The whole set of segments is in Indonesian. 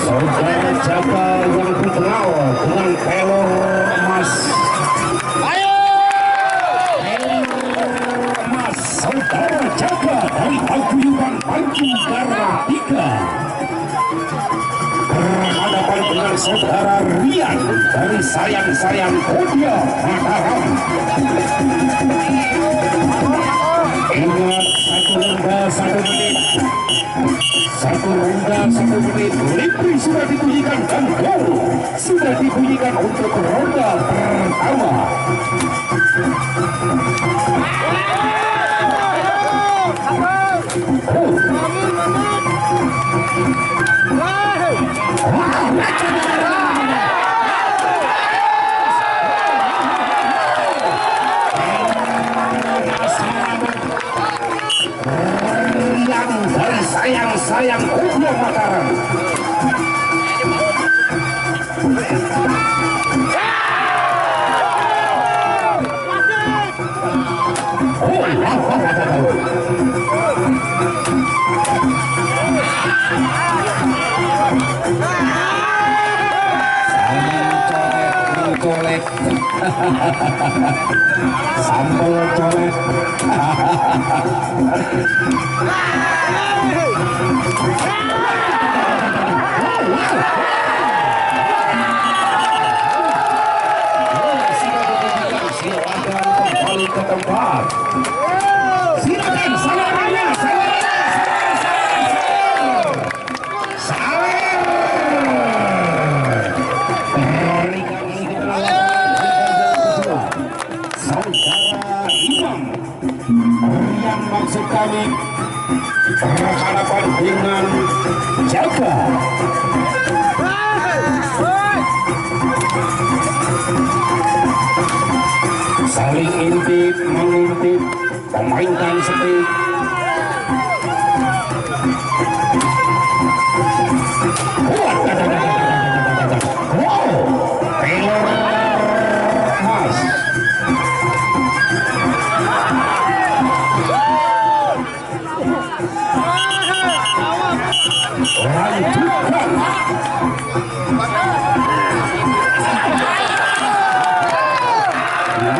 Saudara Jaka yang terkenal dengan pelor emas. Ayo! Pelor emas Saudara Jaka dari paguyuban Tanjung Kartika berhadapan dengan Saudara Rian dari Sayang-Sayang Kodia Mataram. Ingat, satu menit. Satu ronda, 1 menit. Lipri sudah dibunyikan dan gol sudah dibunyikan untuk ronda pertama. Sayang Kodia Mataram. Colek sambal colek. Silakan kembali ke tempat. Silakan salarnya, Saudara Imam yang maksud kami berhadapan dengan Jaka. Saling intip, mengintip, memainkan setik. Wow, pelor emas. Lanjutkan.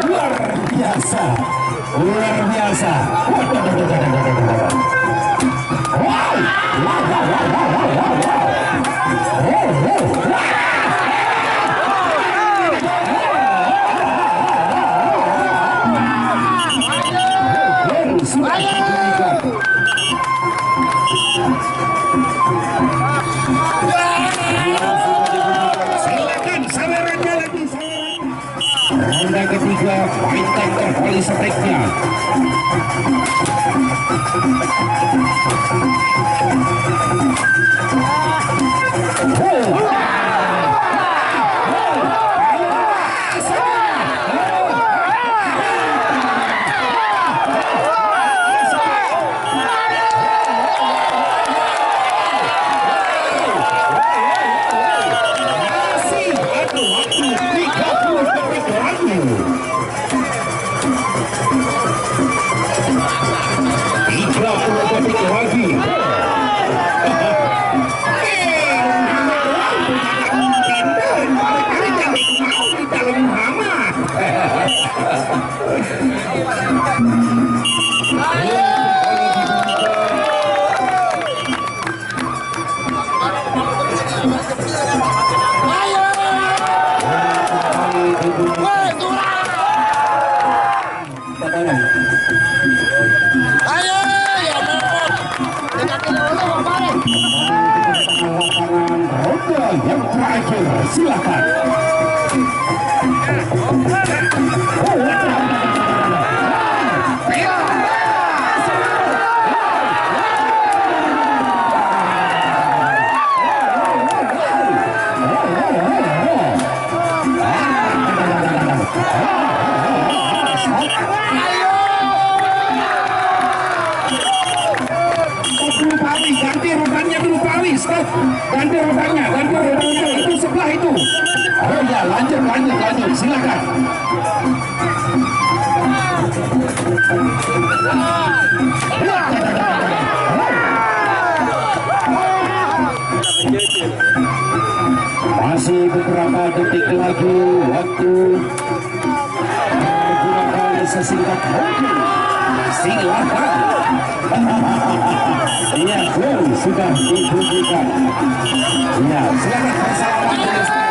Luar biasa. Wow. Silakan sawerannya lagi. Ronda ketiga, mainkan kembali seteknya. Yang terakhir, silakan. Ganti rodanya dulu Pak Alis, ganti rodanya itu sebelah itu. Oh ya, lanjut, silakan. Masih beberapa detik lagi waktu menggunakan sesingkat mungkin. Silakan. Ya, gol sudah dibunyikan. Ya, silakan bersama